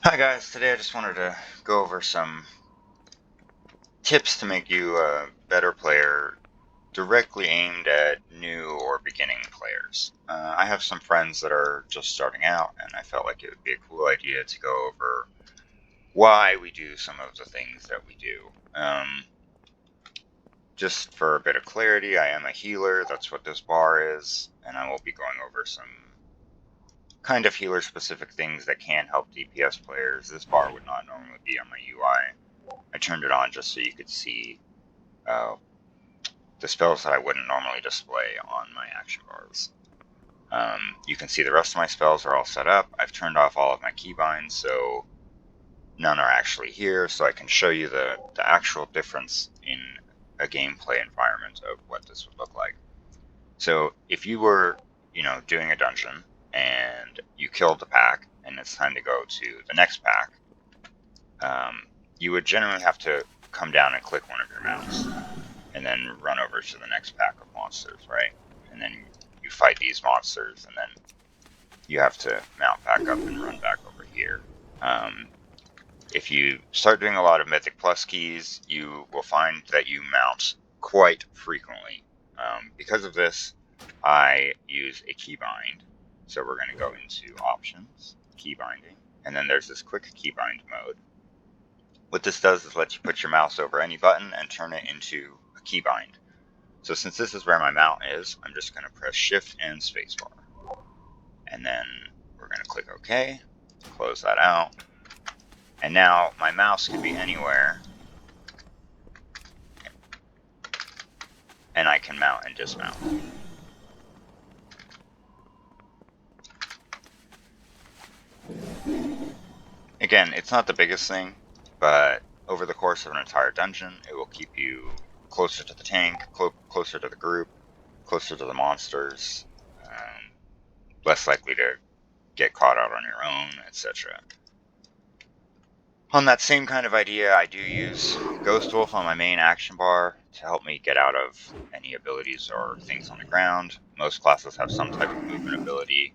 Hi guys, today I just wanted to go over some tips to make you a better player directly aimed at new or beginning players. I have some friends that are just starting out, and I felt like it would be a cool idea to go over why we do some of the things that we do. Just for a bit of clarity, I am a healer, that's what this bar is, and I will be going over some kind of healer specific things that can help DPS players. This bar would not normally be on my UI. I turned it on just so you could see uh, the spells that I wouldn't normally display on my action bars. You can see the rest of my spells are all set up. I've turned off all of my keybinds, so none are actually here, so I can show you the actual difference in a gameplay environment of what this would look like. So if you were, doing a dungeon and you killed the pack and it's time to go to the next pack, you would generally have to come down and click one of your mouse and then run over to the next pack of monsters, right? And then you fight these monsters, and then you have to mount back up and run back over here. If you start doing a lot of Mythic Plus keys, you will find that you mount quite frequently. Because of this, I use a keybind. So we're going to go into Options, Keybinding, and then there's this Quick Keybind mode. What this does is let you put your mouse over any button and turn it into a keybind. So since this is where my mount is, I'm just going to press Shift and Spacebar. And then we're going to click OK, close that out. And now my mouse can be anywhere, and I can mount and dismount. Again, it's not the biggest thing, but over the course of an entire dungeon, it will keep you closer to the tank, closer to the group, closer to the monsters, less likely to get caught out on your own, etc. On that same kind of idea, I do use Ghost Wolf on my main action bar to help me get out of any abilities or things on the ground. Most classes have some type of movement ability.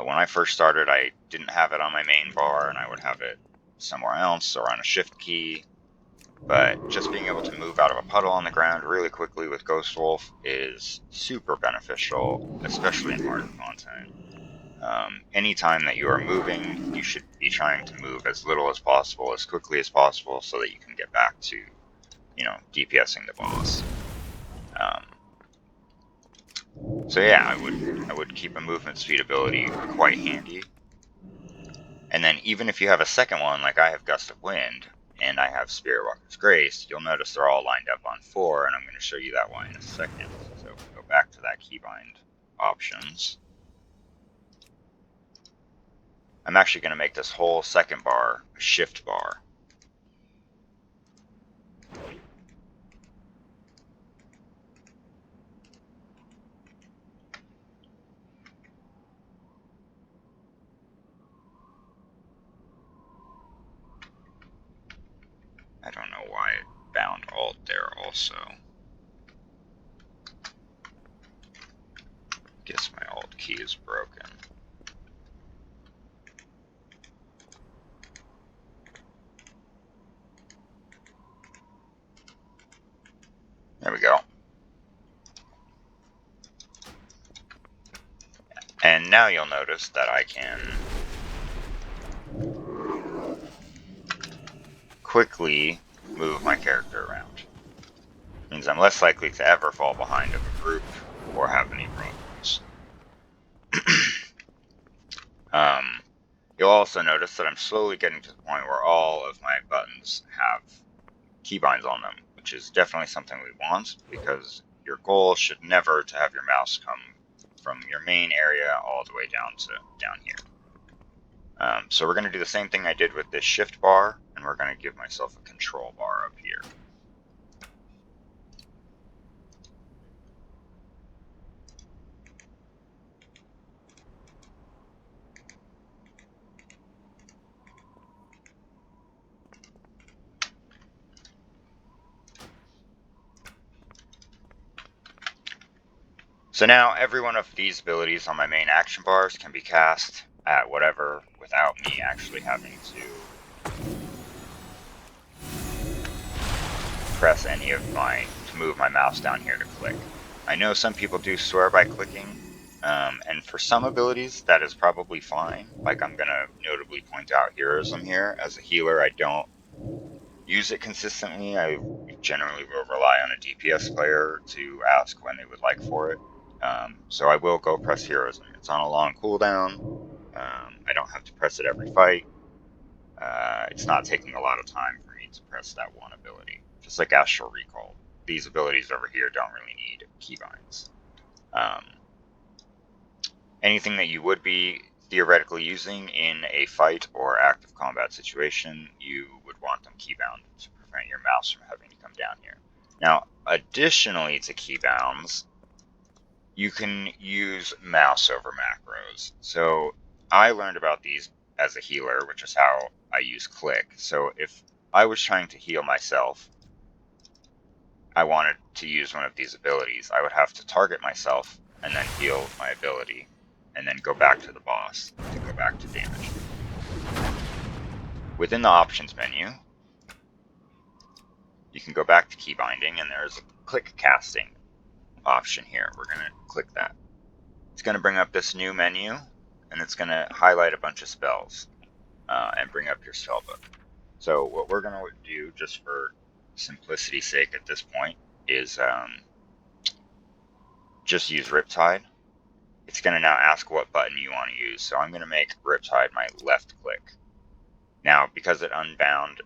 When I first started, I didn't have it on my main bar, and I would have it somewhere else or on a shift key. But just being able to move out of a puddle on the ground really quickly with Ghost Wolf is super beneficial, especially in harder content. Anytime that you are moving, you should be trying to move as little as possible, as quickly as possible, so that you can get back to, DPSing the boss. So yeah, I would keep a movement speed ability quite handy. And then even if you have a second one, like I have Gust of Wind and I have Spirit Walker's Grace, you'll notice they're all lined up on 4, and I'm going to show you that one in a second. So if we go back to that keybind options, I'm actually going to make this whole second bar a shift bar. I don't know why it bound Alt there also. Guess my Alt key is broken. There we go. And now you'll notice that I can quickly move my character around. It means I'm less likely to ever fall behind of a group or have any problems. You'll also notice that I'm slowly getting to the point where all of my buttons have keybinds on them, which is definitely something we want, because your goal should never to have your mouse come from your main area all the way down here. So we're going to do the same thing I did with this shift bar, and we're going to give myself a control bar up here. So now every one of these abilities on my main action bars can be cast at whatever without me actually having to press any of to move my mouse down here to click. I know some people do swear by clicking, and for some abilities that is probably fine. Like I'm gonna notably point out heroism here. As a healer, I don't use it consistently. I generally will rely on a DPS player to ask when they would like for it. So I will go press heroism. It's on a long cooldown. I don't have to press it every fight. It's not taking a lot of time for me to press that one ability. Just like Astral Recall. These abilities over here don't really need keybinds. Anything that you would be theoretically using in a fight or active combat situation, you would want them keybound to prevent your mouse from having to come down here. Now, additionally to keybounds, you can use mouseover macros. So I learned about these as a healer, which is how I use click. So if I was trying to heal myself, I wanted to use one of these abilities, I would have to target myself and then heal my ability, and then go back to the boss to go back to damage. Within the options menu, you can go back to key binding, and there's a click casting option here. We're going to click that. It's going to bring up this new menu, and it's going to highlight a bunch of spells and bring up your spell book. So what we're going to do, just for simplicity's sake at this point, is just use Riptide. It's going to now ask what button you want to use. So I'm going to make Riptide my left click. Now, because it unbound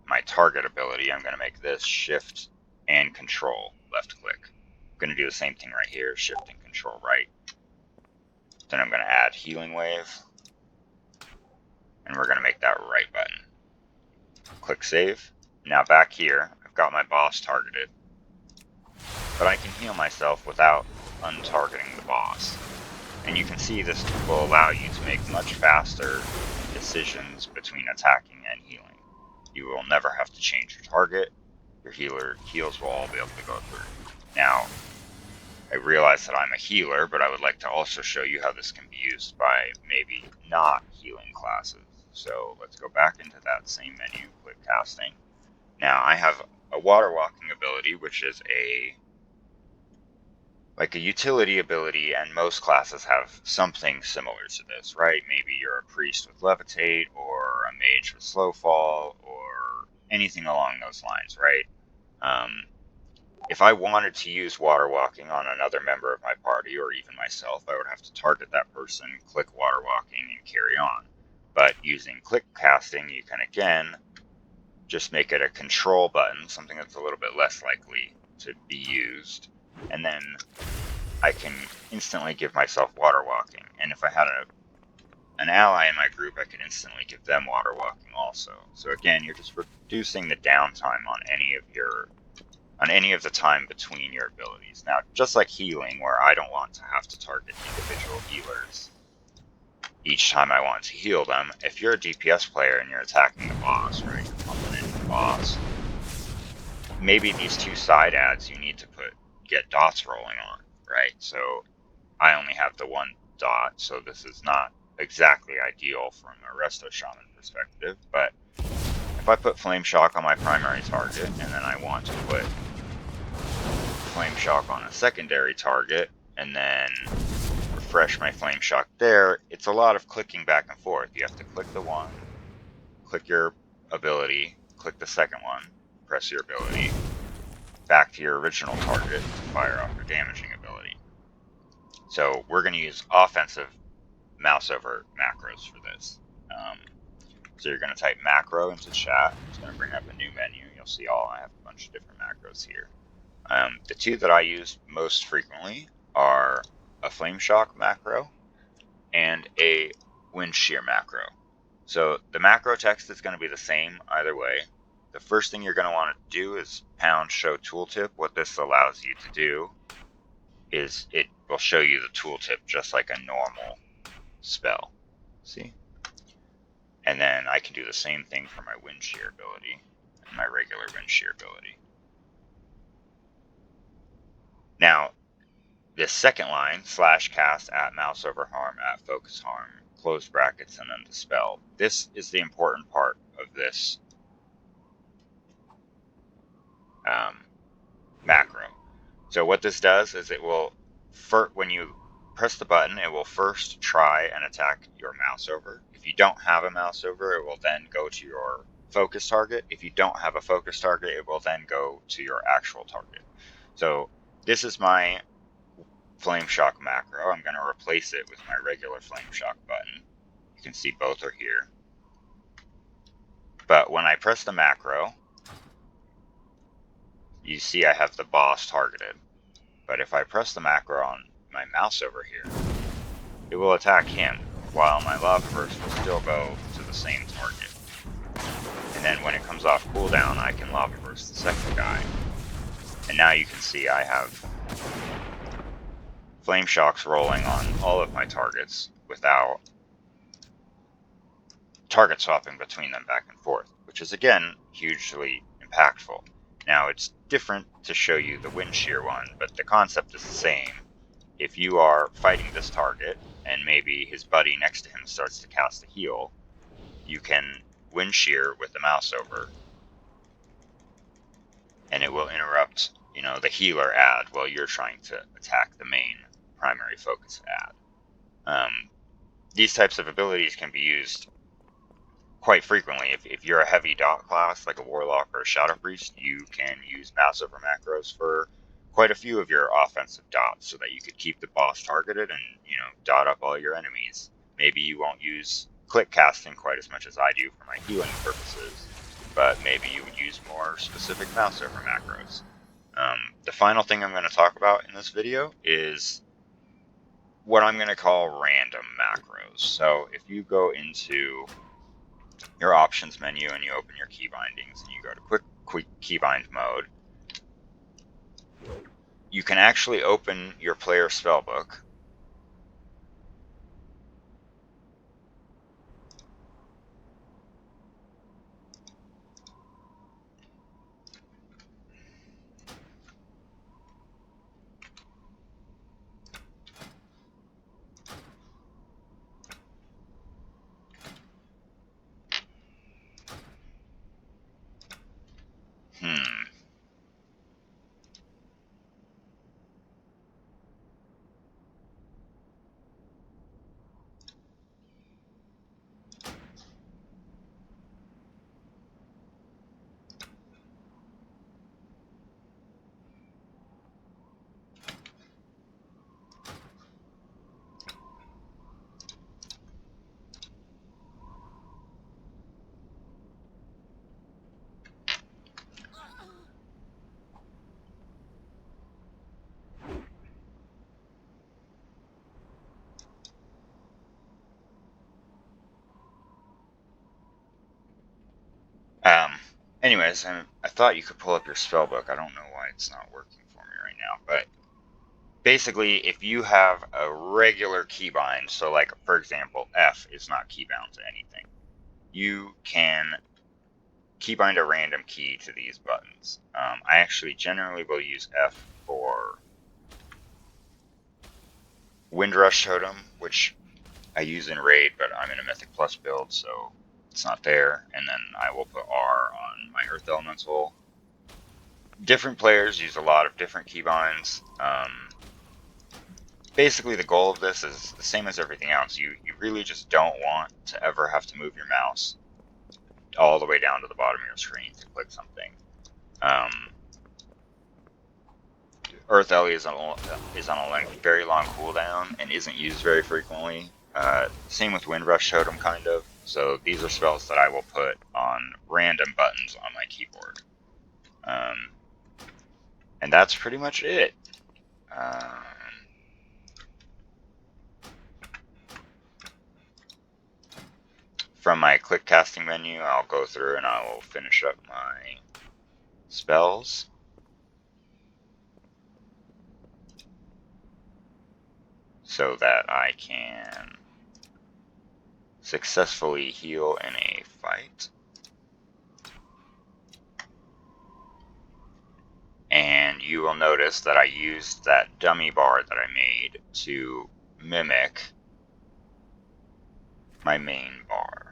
my target ability, I'm going to make this Shift and Control left click. I'm going to do the same thing right here, Shift and Control right. Then I'm going to add Healing Wave, and we're going to make that right button. Click Save. Now back here, I've got my boss targeted, but I can heal myself without untargeting the boss. And you can see this will allow you to make much faster decisions between attacking and healing. You will never have to change your target. Your heals will all be able to go through. Now, I realize that I'm a healer, but I would like to also show you how this can be used by maybe not healing classes. So let's go back into that same menu, click casting. Now I have a water walking ability, which is like a utility ability, and most classes have something similar to this, right? Maybe you're a priest with levitate, or a mage with slow fall, or anything along those lines, right? If I wanted to use water walking on another member of my party, or even myself, I would have to target that person, click water walking, and carry on. But using click casting, you can again just make it a control button, something that's a little bit less likely to be used, and then I can instantly give myself water walking. And if I had an ally in my group, I could instantly give them water walking also. So again, you're just reducing the downtime on any of the time between your abilities. Now, just like healing, where I don't want to have to target individual healers each time I want to heal them, if you're a DPS player and you're attacking the boss, right, you're pumping into the boss, maybe these two side adds you need to get dots rolling on, right? So I only have the one dot, so this is not exactly ideal from a Resto Shaman perspective, but if I put Flame Shock on my primary target, and then I want to put Flame Shock on a secondary target, and then refresh my Flame Shock there, it's a lot of clicking back and forth. You have to click the one, click your ability, click the second one, press your ability, back to your original target to fire off your damaging ability. So we're going to use offensive mouseover macros for this. So you're going to type macro into chat. It's going to bring up a new menu. You'll see I have a bunch of different macros here. The two that I use most frequently are a Flame Shock macro and a Wind Shear macro. So the macro text is going to be the same either way. The first thing you're going to want to do is pound show tooltip. What this allows you to do is it will show you the tooltip just like a normal spell. See? And then I can do the same thing for my Wind Shear ability and my regular Wind Shear ability. Now, this second line, /cast at mouseover harm at focus harm, close brackets, and then the spell. This is the important part of this macro. So what this does is it will, when you press the button, it will first try and attack your mouseover. If you don't have a mouseover, it will then go to your focus target. If you don't have a focus target, it will then go to your actual target. So this is my Flame Shock macro. I'm going to replace it with my regular Flame Shock button. You can see both are here. But when I press the macro, you see I have the boss targeted. But if I press the macro on my mouseover here, it will attack him, while my Lava Burst will still go to the same target. And then when it comes off cooldown, I can Lava Burst the second guy. And now you can see I have Flame Shocks rolling on all of my targets without target swapping between them back and forth, which is again hugely impactful. Now it's different to show you the Wind Shear one, but the concept is the same. If you are fighting this target and maybe his buddy next to him starts to cast a heal, you can Wind Shear with the mouseover, and it will interrupt, the healer ad while you're trying to attack the main primary focus ad. These types of abilities can be used quite frequently. If you're a heavy dot class like a warlock or a shadow priest, you can use mouseover macros for quite a few of your offensive dots so that you could keep the boss targeted and dot up all your enemies. Maybe you won't use click casting quite as much as I do for my healing purposes, but maybe you would use more specific mouseover macros. The final thing I'm going to talk about in this video is what I'm going to call random macros. So if you go into your options menu and you open your key bindings and you go to quick keybind mode, you can actually open your player spellbook anyways, I thought you could pull up your spellbook. I don't know why it's not working for me right now, but basically, if you have a regular keybind, so like, for example, F is not keybound to anything, you can keybind a random key to these buttons. I actually generally will use F for Windrush Totem, which I use in Raid, but I'm in a Mythic Plus build, so it's not there. And then I will put R on my Earth Elemental. Different players use a lot of different keybinds. Basically, the goal of this is the same as everything else. You really just don't want to ever have to move your mouse all the way down to the bottom of your screen to click something. Earth Ellie is on a very long cooldown and isn't used very frequently. Same with Windrush Totem, kind of. So these are spells that I will put on random buttons on my keyboard. And that's pretty much it. From my click casting menu, I'll go through and I will finish up my spells. So that I can successfully heal in a fight. And you will notice that I used that dummy bar that I made to mimic my main bar.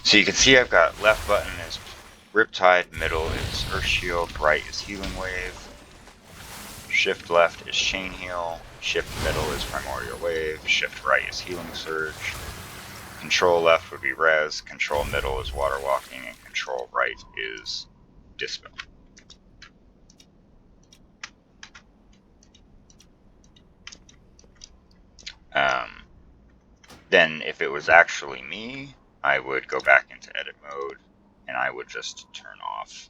So you can see I've got left button is Riptide, middle is Earth Shield, right is Healing Wave, shift left is Chain Heal, shift middle is Primordial Wave, shift right is Healing Surge, control left would be Res, control middle is Water Walking, and control right is Dispel. Then if it was actually me, I would go back into edit mode and I would just turn off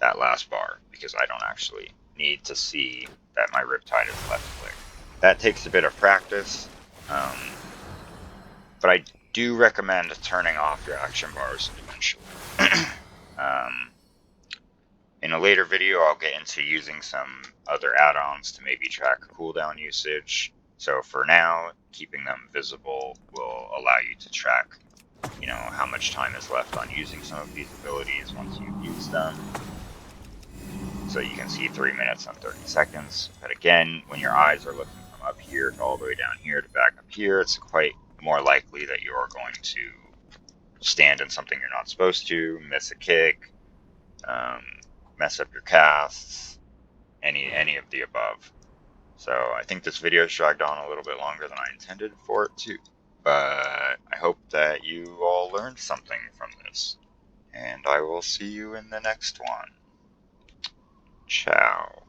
that last bar because I don't actually need to see that my Riptide is left click. That takes a bit of practice, but I do recommend turning off your action bars eventually. In a later video, I'll get into using some other add-ons to maybe track cooldown usage. So for now, keeping them visible will allow you to track, how much time is left on using some of these abilities once you've used them. So you can see 3 minutes and 30 seconds. But again, when your eyes are looking from up here to all the way down here to back up here, it's quite more likely that you're going to stand in something you're not supposed to, miss a kick, mess up your casts, any of the above. So I think this video dragged on a little bit longer than I intended for it to, but I hope that you all learned something from this, and I will see you in the next one. Ciao.